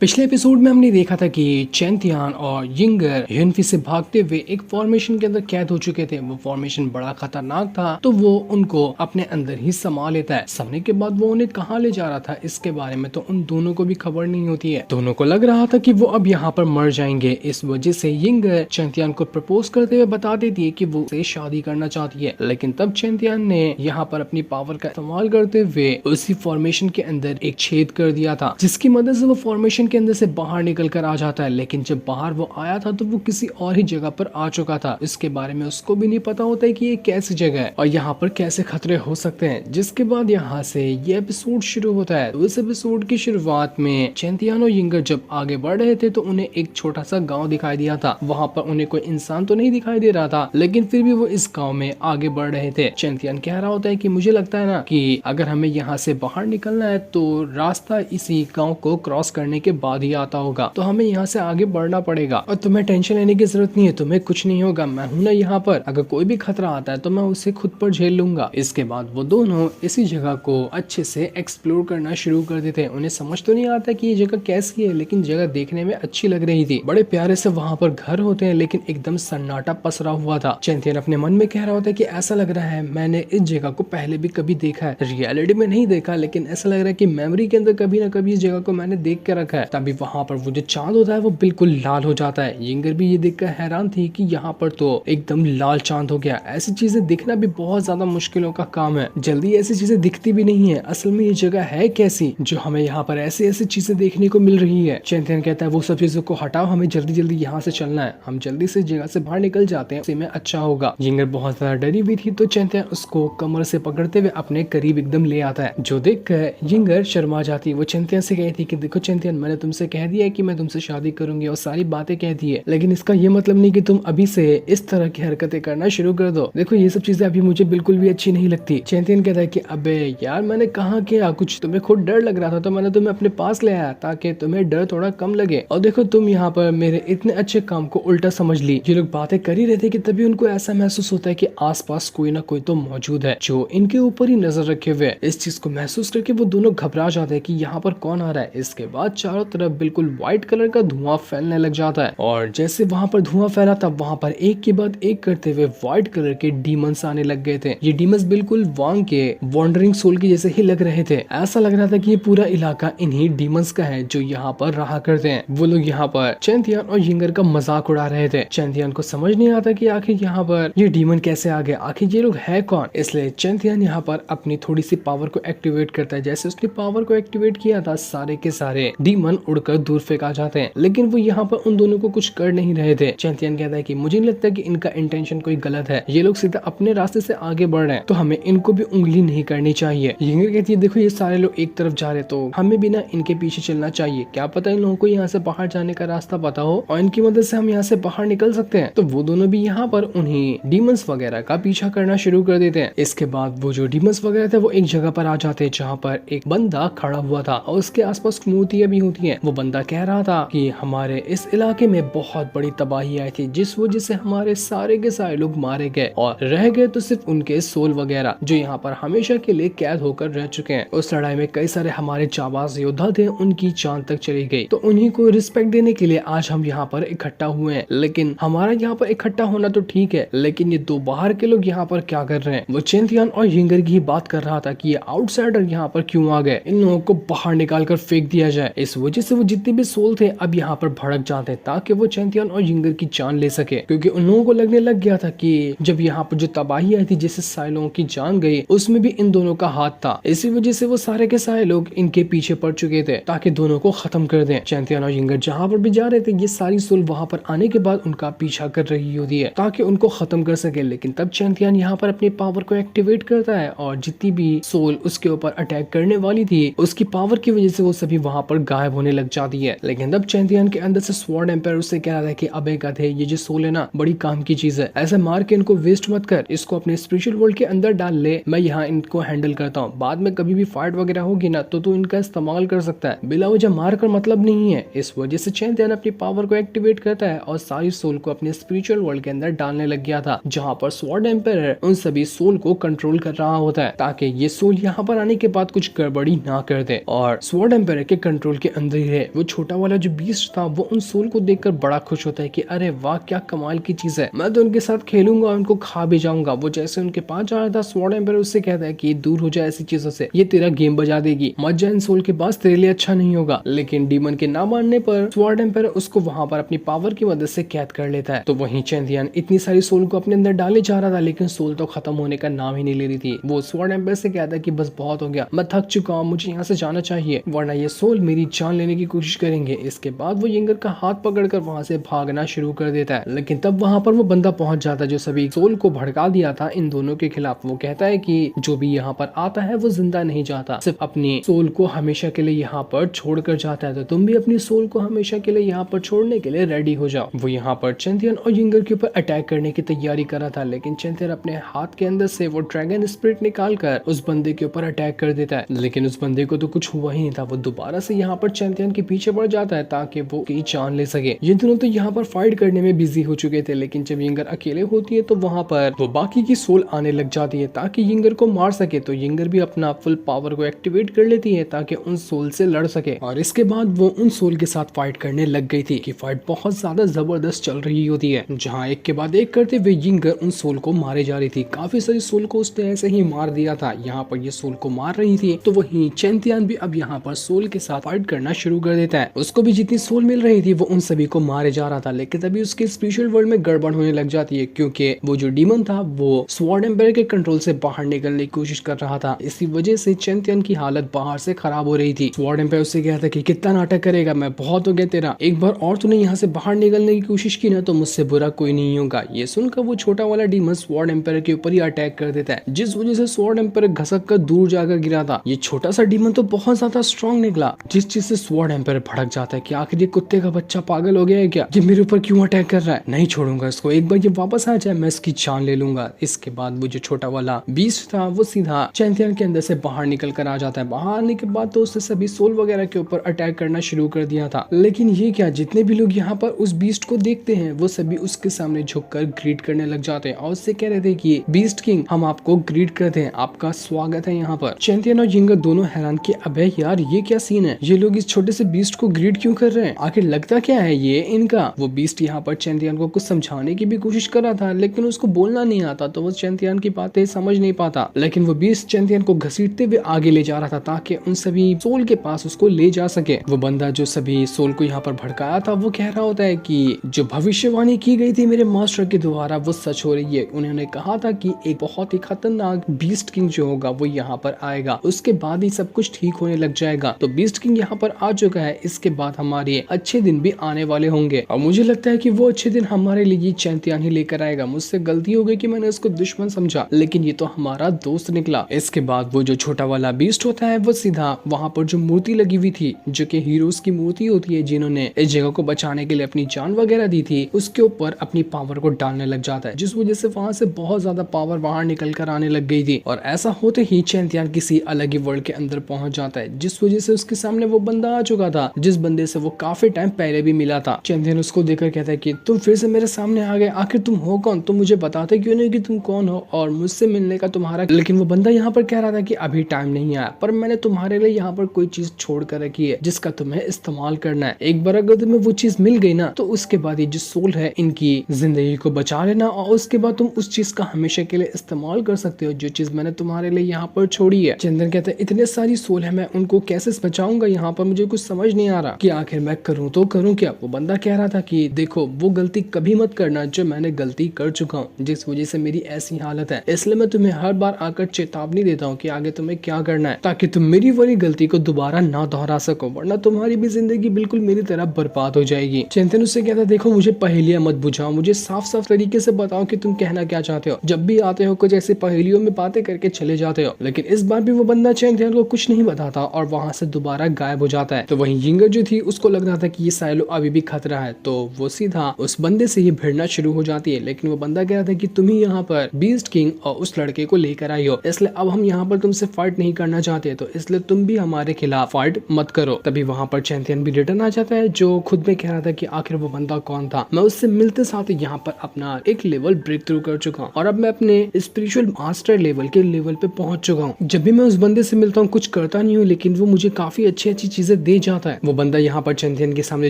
पिछले एपिसोड में हमने देखा था कि चैंतियान और यिंगर ह्यूनफी से भागते हुए एक फॉर्मेशन के अंदर कैद हो चुके थे। वो फॉर्मेशन बड़ा खतरनाक था, तो वो उनको अपने अंदर ही समा लेता है। समने के बाद वो उन्हें कहाँ ले जा रहा था इसके बारे में तो उन दोनों को भी खबर नहीं होती है। दोनों को लग रहा था कि वो अब यहाँ पर मर जाएंगे। इस वजह से यिंगर चैंतियान को प्रपोज करते हुए बता देती है कि वो उसे शादी करना चाहती है। लेकिन तब चैंतियान ने यहाँ पर अपनी पावर का इस्तेमाल करते हुए उसी फॉर्मेशन के अंदर एक छेद कर दिया था, जिसकी मदद से वो फॉर्मेशन के अंदर से बाहर निकल कर आ जाता है। लेकिन जब बाहर वो आया था तो वो किसी और ही जगह पर आ चुका था। इसके बारे में उसको भी नहीं पता होता है कि ये कैसी जगह है और यहाँ पर कैसे खतरे हो सकते हैं। जिसके बाद यहाँ से ये एपिसोड शुरू होता है। तो इस एपिसोड की शुरुआत में चैंतियान और यिंगर जब आगे बढ़ रहे थे तो उन्हें एक छोटा सा गाँव दिखाई दिया था। वहाँ पर उन्हें कोई इंसान तो नहीं दिखाई दे रहा था, लेकिन फिर भी वो इस गाँव में आगे बढ़ रहे थे। चैंतियान कह रहा होता है कि मुझे लगता है ना कि अगर हमें यहाँ से बाहर निकलना है तो रास्ता इसी गाँव को क्रॉस करने के बाद ही आता होगा, तो हमें यहाँ से आगे बढ़ना पड़ेगा और तुम्हें टेंशन लेने की जरूरत नहीं है, तुम्हें कुछ नहीं होगा, मैं हूं ना यहाँ पर। अगर कोई भी खतरा आता है तो मैं उसे खुद पर झेल लूंगा। इसके बाद वो दोनों इसी जगह को अच्छे से एक्सप्लोर करना शुरू कर देते हैं। उन्हें समझ तो नहीं आता कि ये जगह कैसी है, लेकिन जगह देखने में अच्छी लग रही थी। बड़े प्यारे से वहाँ पर घर होते हैं, लेकिन एकदम सन्नाटा पसरा हुआ था। चैंतियान अपने मन में कह रहा होता है कि ऐसा लग रहा है मैंने इस जगह को पहले भी कभी देखा है, रियलिटी में नहीं देखा, लेकिन ऐसा लग रहा है कि मेमोरी के अंदर कभी ना कभी इस जगह को मैंने देख के रखा है। तभी वहाँ पर वो जो चांद होता है वो बिल्कुल लाल हो जाता है। यिंगर भी ये देखकर हैरान थी कि यहाँ पर तो एकदम लाल चांद हो गया। ऐसी चीजें दिखना भी बहुत ज्यादा मुश्किलों का काम है, जल्दी ऐसी चीजें दिखती भी नहीं है। असल में ये जगह है कैसी जो हमें यहाँ पर ऐसी ऐसी चीजें देखने को मिल रही है। चैंतियान कहता है वो सब चीजों को हटाओ, हमें जल्दी जल्दी यहाँ से चलना है, हम जल्दी से जगह से बाहर निकल जाते हैं, उसी में अच्छा होगा। यिंगर बहुत ज्यादा डरी हुई थी, तो चैंतियान उसको कमर से पकड़ते हुए अपने करीब एकदम ले आता है। जो देख कर यिंगर शर्मा जाती है। वो चैंतियान से कहती कि देखो चैंतियान, मैंने तुमसे कह दिया है कि मैं तुमसे शादी करूंगी और सारी बातें कह दी है, लेकिन इसका ये मतलब नहीं कि तुम अभी से इस तरह की हरकतें करना शुरू कर दो। देखो ये सब चीजें अभी मुझे बिल्कुल भी अच्छी नहीं लगती। चैंतियन कहता है कि अबे यार, मैंने कहा किया, कुछ तुम्हें खुद डर लग रहा था तो मैंने तुम्हें अपने पास ले आया ताकि तुम्हें डर थोड़ा कम लगे। और देखो तुम यहाँ पर मेरे इतने अच्छे काम को उल्टा समझ ली। ये लोग बातें कर ही रहे थे कि तभी उनको ऐसा महसूस होता है कि आसपास कोई ना कोई तो मौजूद है जो इनके ऊपर ही नजर रखे हुए। इस चीज को महसूस करके वो दोनों घबरा जाते हैं कि यहाँ पर कौन आ रहा है। इसके बाद चारों तरफ बिल्कुल व्हाइट कलर का धुआं फैलने लग जाता है और जैसे वहाँ पर धुआं फैला तब वहाँ पर एक के बाद एक करते हुए व्हाइट कलर के डीमंस आने लग गए थे। ये डीमंस बिल्कुल वांग के वॉन्डरिंग सोल के जैसे ही लग रहे थे। ऐसा लग रहा था कि ये पूरा इलाका इन्हीं डीमंस का है जो यहाँ पर रहा करते हैं। वो लोग यहाँ पर चैंतियान और यिंगर का मजाक उड़ा रहे थे। चैंतियान को समझ नहीं आता कि आखिर यहाँ पर ये डीमन कैसे आ गए, आखिर ये लोग है कौन। इसलिए चैंतियान यहाँ पर अपनी थोड़ी सी पावर को एक्टिवेट करता है। जैसे उसने पावर को एक्टिवेट किया था, सारे के सारे डीमन उड़कर दूर फेंका जाते हैं, लेकिन वो यहाँ पर उन दोनों को कुछ कर नहीं रहे थे। चैंतियन कहता है कि मुझे नहीं लगता कि इनका इंटेंशन कोई गलत है, ये लोग सीधा अपने रास्ते से आगे बढ़ रहे हैं, तो हमें इनको भी उंगली नहीं करनी चाहिए। यिंगर कहती है देखो ये सारे लोग एक तरफ जा रहे, तो हमें भी ना इनके पीछे चलना चाहिए, क्या पता इन लोगों को यहाँ से बाहर जाने का रास्ता पता हो और इनकी मदद से हम यहाँ से बाहर निकल सकते हैं। तो वो दोनों भी यहाँ पर उन्हीं डीमंस वगैरह का पीछा करना शुरू कर देते हैं। इसके बाद वो जो डीमंस वगैरह थे वो एक जगह पर आ जाते हैं जहाँ पर एक बंदा खड़ा हुआ था और उसके आसपास मूर्तियां भी होती हैं। वो बंदा कह रहा था कि हमारे इस इलाके में बहुत बड़ी तबाही आई थी, जिस वजह से हमारे सारे के सारे लोग मारे गए और रह गए तो सिर्फ उनके सोल वगैरह जो यहाँ पर हमेशा के लिए कैद होकर रह चुके हैं। उस लड़ाई में कई सारे हमारे जाबाज योद्धा थे, उनकी जान तक चली गई, तो उन्हीं को रिस्पेक्ट देने के लिए आज हम यहाँ पर इकट्ठा हुए हैं। लेकिन हमारा यहाँ पर इकट्ठा होना तो ठीक है, लेकिन ये दो बाहर के लोग यहाँ पर क्या कर रहे हैं। वो चैंतियन और यिंगर की बात कर रहा था कि ये आउटसाइडर यहाँ पर क्यों आ गए, इन लोगों को बाहर निकाल कर फेंक दिया जाए। इस वजह से वो जितने भी सोल थे अब यहाँ पर भड़क जाते हैं ताकि वो चैंतियन और यिंगर की जान ले सके, क्योंकि उन लोगों को लगने लग गया था कि जब यहाँ पर जो तबाही आई थी जिससे सारे लोगों की जान गई, उसमें भी इन दोनों का हाथ था। इसी वजह से वो सारे के सारे लोग इनके पीछे पड़ चुके थे ताकि दोनों को खत्म कर दें। चैंतियन और यिंगर जहाँ पर भी जा रहे थे ये सारी सोल वहाँ पर आने के बाद उनका पीछा कर रही होती है ताकि उनको खत्म कर सके। लेकिन तब चैंतियन यहाँ पर अपनी पावर को एक्टिवेट करता है और जितनी भी सोल उसके ऊपर अटैक करने वाली थी उसकी पावर की वजह से वो सभी वहाँ पर गायब होने लग जाती है। लेकिन तब चैंतियन के अंदर से स्वॉर्ड एम्पायर उससे कह रहा है कि अबे गधे, ये जो सोल है ना बड़ी काम की चीज है, ऐसे मार के इनको वेस्ट मत कर, इसको अपने स्पिरिचुअल वर्ल्ड के अंदर डाल ले, मैं यहाँ इनको हैंडल करता हूँ, बाद में कभी भी फाइट वगैरह होगी ना तो तू इनका इस्तेमाल कर सकता है, बिला वजह मार कर मतलब नहीं है। इस वजह से चैंतियन अपनी पावर को एक्टिवेट करता है और सारी सोल को अपने स्पिरिचुअल वर्ल्ड के अंदर डालने लग गया था, जहाँ पर स्वॉर्ड एम्पायर उन सभी सोल को कंट्रोल कर रहा होता है ताकि ये सोल यहाँ पर आने के बाद कुछ गड़बड़ी ना कर दे और स्वॉर्ड एम्पायर के कंट्रोल के अंदर अंदर ही है। वो छोटा वाला जो बीस्ट था वो उन सोल को देखकर बड़ा खुश होता है कि अरे वाह क्या कमाल की चीज है, मैं तो उनके साथ खेलूंगा और उनको खा भी जाऊंगा। वो जैसे उनके पास जा रहा था स्वॉर्ड एम्पायर उससे कहता है कि दूर हो जाए ऐसी चीजों से, ये तेरा गेम बजा देगी, मत जा इन सोल के पास, तेरे लिए अच्छा नहीं होगा। लेकिन डीमन के ना मानने पर स्वॉर्ड एम्पायर उसको वहां पर अपनी पावर की मदद से कैद कर लेता है। तो वहीं चैंथियन इतनी सारी सोल को अपने अंदर डाले जा रहा था लेकिन सोल तो खत्म होने का नाम ही नहीं ले रही थी। वो स्वॉर्ड एम्पायर से कहता है कि बस बहुत हो गया, मैं थक चुका हूँ, मुझे यहाँ से जाना चाहिए वरना ये सोल मेरी जान लेने की कोशिश करेंगे। इसके बाद वो यंगर का हाथ पकड़कर वहां से भागना शुरू कर देता है। लेकिन तब वहां पर वो बंदा पहुंच जाता है जो सभी सोल को भड़का दिया था इन दोनों के खिलाफ। वो कहता है कि जो भी यहाँ पर आता है वो जिंदा नहीं जाता, सिर्फ अपनी सोल को हमेशा के लिए यहाँ पर छोड़कर जाता है। तो तुम भी अपनी सोल को हमेशा के लिए यहाँ पर छोड़ने के लिए रेडी हो जाओ। वो यहाँ पर चैंथियन और यंगर के ऊपर अटैक करने की तैयारी कर रहा था लेकिन चैंथियन अपने हाथ के अंदर से वो ड्रैगन स्पिरिट निकाल कर उस बंदे के ऊपर अटैक कर देता है। लेकिन उस बंदे को तो कुछ हुआ ही नहीं था। वो दोबारा से यहाँ पर चैंथियन के पीछे बढ़ जाता है ताकि वो की जान ले सके। ये दोनों तो यहाँ पर फाइट करने में बिजी हो चुके थे लेकिन जब यंगर अकेले होती है तो वहां पर वो बाकी की सोल आने लग जाती है ताकि यंगर को मार सके। तो यंगर भी अपना फुल पावर को एक्टिवेट कर लेती है ताकि उन सोल से लड़ सके। और इसके बाद वो उन सोल के साथ फाइट करने लग गई थी कि फाइट बहुत ज्यादा जबरदस्त चल रही होती है जहाँ एक के बाद एक करते हुए यंगर उन सोल को मारे जा रही थी। काफी सारी सोल को उसने ऐसे ही मार दिया था। यहाँ पर ये सोल को मार रही थी तो वहीं चैंथियन भी अब यहाँ पर सोल के साथ फाइट करना शुरू कर देता है। उसको भी जितनी सोल मिल रही थी वो उन सभी को मारे जा रहा था लेकिन तभी उसके स्पिरिचुअल वर्ल्ड में गड़बड़ होने लग जाती है क्योंकि वो जो डीमन था वो स्वॉर्ड एम्पायर के कंट्रोल से बाहर निकलने की कोशिश कर रहा था। इसी वजह से चैंथियन की हालत बाहर से खराब हो रही थी। स्वॉर्ड एम्पायर उससे कहता कि कितना नाटक करेगा, मैं बहुत हो गया तेरा, एक बार और तूने यहाँ से बाहर निकलने की कोशिश की ना तो मुझसे बुरा कोई नहीं होगा। ये सुनकर वो छोटा वाला डीमन स्वॉर्ड एम्पायर के ऊपर ही अटैक कर देता है जिस वजह से स्वॉर्ड एम्पायर घसक कर दूर जाकर गिरा था। ये छोटा सा डीमन तो बहुत ज्यादा स्ट्रॉन्ग निकला जिस चीज से स्वॉर्ड एम्पायर भड़क जाता है कि आखिर ये कुत्ते का बच्चा पागल हो गया है क्या, ये मेरे ऊपर क्यों अटैक कर रहा है, नहीं छोड़ूंगा इसको, एक बार ये वापस आ जाए मैं इसकी जान ले लूंगा। इसके बाद वो जो छोटा वाला बीस्ट था वो सीधा चैंथियन के अंदर से बाहर निकल कर आ जाता है। बाहर आने के बाद तो उसने सभी सोल वगैरह के ऊपर अटैक करना शुरू कर दिया था। लेकिन ये क्या, जितने भी लोग यहाँ पर उस बीस्ट को देखते हैं वो सभी उसके सामने झुककर ग्रीट करने लग जाते हैं और उससे कह रहे थे कि बीस्ट किंग हम आपको ग्रीट करते हैं, आपका स्वागत है यहाँ पर। चैंथियन और यंगर दोनों हैरान कि अबे यार ये क्या सीन है, ये लोग इस छोटे से बीस्ट को ग्रीट क्यों कर रहे हैं, आखिर लगता क्या है ये इनका। वो बीस्ट यहाँ पर चैंथियन को कुछ समझाने की भी कोशिश कर रहा था लेकिन उसको बोलना नहीं आता तो वो चैंथियन की बातें समझ नहीं पाता। लेकिन वो बीस्ट चैंथियन को घसीटते हुए आगे ले जा रहा था ताकि उन सभी सोल के पास उसको ले जा सके। वो बंदा जो सभी सोल को यहाँ पर भड़काया था वो कह रहा होता है कि जो भविष्यवाणी की गई थी मेरे मास्टर के द्वारा वो सच हो रही है। उन्होंने कहा था कि एक बहुत ही खतरनाक बीस्ट किंग जो होगा वो यहाँ पर आएगा, उसके बाद ही सब कुछ ठीक होने लग जाएगा। तो बीस्ट किंग यहाँ पर आ चुका है, इसके बाद हमारे अच्छे दिन भी आने वाले होंगे और मुझे लगता है कि वो अच्छे दिन हमारे लिए चैंथियन ही लेकर आएगा। मुझसे गलती हो गई कि मैंने उसको दुश्मन समझा लेकिन ये तो हमारा दोस्त निकला। इसके बाद वो जो छोटा वाला बीस्ट होता है वो सीधा वहां पर जो मूर्ति लगी हुई थी जो कि हीरोज की मूर्ति होती है जिन्होंने इस जगह को बचाने के लिए अपनी जान वगैरह दी थी उसके ऊपर अपनी पावर को डालने लग जाता है जिस वजह से वहां से बहुत ज्यादा पावर बाहर निकल कर आने लग गई थी। और ऐसा होते ही चैंथियन किसी अलग ही वर्ल्ड के अंदर पहुंच जाता है जिस वजह से उसके सामने वो बंदा आ चुका था जिस बंदे से वो काफी टाइम पहले भी मिला था। चैंथियन उसको देखकर कहता है कि तुम फिर से मेरे सामने आ गए, आखिर तुम हो कौन, तुम मुझे बताते क्यों नहीं कि तुम कौन हो और मुझसे मिलने का तुम्हारा। लेकिन वो बंदा यहाँ पर कह रहा था कि अभी टाइम नहीं आया पर मैंने तुम्हारे लिए यहाँ पर कोई चीज छोड़ कर रखी है जिसका तुम्हें इस्तेमाल करना है। एक बार अगर तुम्हें वो चीज मिल गई ना तो उसके बाद ये जो सोल है इनकी जिंदगी को बचा लेना और उसके बाद तुम उस चीज का हमेशा के लिए इस्तेमाल कर सकते हो जो चीज मैंने तुम्हारे लिए यहाँ पर छोड़ी है। चंदन कहते हैं इतने सारी सोल है मैं उनको कैसे बचाऊंगा, यहाँ पर मुझे कुछ समझ नहीं आ रहा कि आखिर मैं करूँ तो करूँ क्या। वो बंदा कह रहा था कि देखो वो गलती कभी मत करना जो मैंने गलती कर चुका हूँ जिस वजह से मेरी ऐसी हालत है, इसलिए मैं तुम्हें हर बार आकर चेतावनी देता हूँ कि आगे तुम्हें क्या करना है ताकि तुम मेरी वाली गलती को दोबारा ना दोहरा सको वरना तुम्हारी भी जिंदगी बिल्कुल मेरी तरह बर्बाद हो जाएगी। चैंथियन उससे कहता देखो मुझे पहेलियां मत बुझाओ, मुझे साफ साफ तरीके से बताओ कि तुम कहना क्या चाहते हो, जब भी आते हो कुछ ऐसी पहेलियों में बातें करके चले जाते हो। लेकिन इस बार भी वो बंदा चैंथियन को कुछ नहीं बताता और वहां से दोबारा गायब हो जाता है। तो वहीं यंगर जो थी उसको लग रहा था कि ये साइलो अभी भी खतरा है तो वो सीधा उस बंदे से ही भिड़ना शुरू हो जाती है। लेकिन वो बंदा कह रहा था कि तुम ही यहाँ पर बीस्ट किंग और उस लड़के को लेकर आई हो, इसलिए अब हम यहाँ पर तुमसे फाइट नहीं करना चाहते तो इसलिए तुम भी हमारे खिलाफ फाइट मत करो। तभी वहां पर चैंथियन भी रिटर्न आ जाता है जो खुद में कह रहा था कि आखिर वो बंदा कौन था। मैं उससे मिलते साथ यहाँ पर अपना एक लेवल ब्रेक थ्रू कर चुका हूँ और अब मैं अपने स्पिरिचुअल मास्टर लेवल के लेवल पे पहुंच चुका हूँ। जब भी मैं उस बंदे से मिलता हूँ कुछ करता नहीं हूँ लेकिन वो मुझे काफी अच्छी अच्छी चीजें चीजें दे जाता है। वो बंदा यहाँ पर चैंथियन के सामने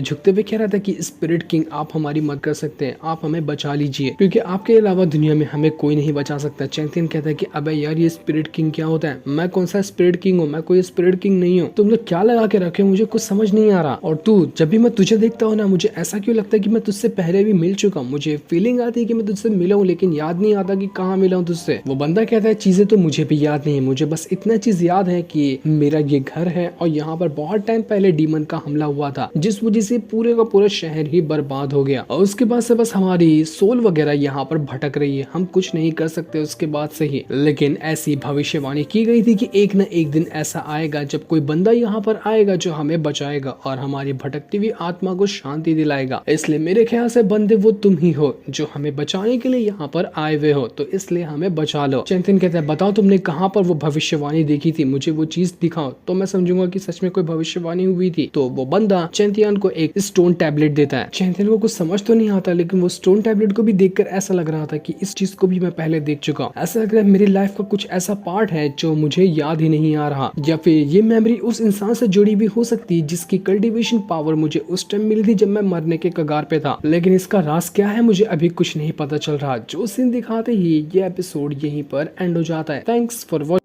झुकते हुए कह रहा था कि स्पिरिट किंग आप हमारी मदद कर सकते हैं, आप हमें बचा लीजिए, क्योंकि आपके अलावा दुनिया में हमें कोई नहीं बचा सकता। चैंथियन कहता है कि अबे यार ये स्पिरिट किंग क्या होता है, मैं कौन सा स्पिरिट किंग हूँ, मैं कोई स्पिरिट किंग नहीं हूँ, तुम लोग क्या लगा के रखे हो, मुझे कुछ समझ नहीं आ रहा। और तू जब भी मैं तुझे देखता हूँ ना, मुझे ऐसा क्यों लगता है कि मैं तुझसे पहले भी मिल चुका हूँ, मुझे फीलिंग आती है कि मैं तुझसे मिला हूँ, लेकिन याद नहीं आता कि कहाँ मिला हूँ तुझसे। वो बंदा कहता है चीजें तो मुझे भी याद नहीं है, मुझे बस इतना चीज याद है कि मेरा ये घर है और यहाँ पर बहुत टाइम पहले डीमन का हमला हुआ था, जिस वजह से पूरे का पूरा शहर ही बर्बाद हो गया, और उसके बाद से बस हमारी सोल वगैरह यहाँ पर भटक रही है, हम कुछ नहीं कर सकते उसके बाद से ही। लेकिन ऐसी भविष्यवाणी की गई थी कि एक न एक दिन ऐसा आएगा जब कोई बंदा यहाँ पर आएगा जो हमें बचाएगा और हमारी भटकती हुई आत्मा को शांति दिलाएगा। इसलिए मेरे ख्याल से बंदे वो तुम ही हो जो हमें बचाने के लिए यहाँ पर आए हुए हो, तो इसलिए हमें बचा लो। चैंथियन कहता है बताओ तुमने कहाँ पर वो भविष्यवाणी देखी थी, मुझे वो चीज दिखाओ तो मैं समझूंगा कि सच में कोई भविष्यवाणी हुई थी। तो वो बंदा चैंथियन को एक स्टोन टैबलेट देता है। चैंथियन को कुछ समझ तो नहीं आता, लेकिन वो स्टोन टैबलेट को भी देखकर ऐसा लग रहा था कि इस चीज को भी मैं पहले देख चुका हूँ, ऐसा लग रहा है मेरी लाइफ का कुछ ऐसा पार्ट है जो मुझे याद ही नहीं आ रहा, या फिर ये मेमोरी उस इंसान से जुड़ी भी हो सकती है जिसकी कल्टीवेशन पावर मुझे उस टाइम मिली थी जब मैं मरने के कगार पे था। लेकिन इसका राज क्या है मुझे अभी कुछ नहीं पता चल रहा। जो सीन दिखाते ही ये एपिसोड यहीं पर एंड हो जाता है। Thanks for watching.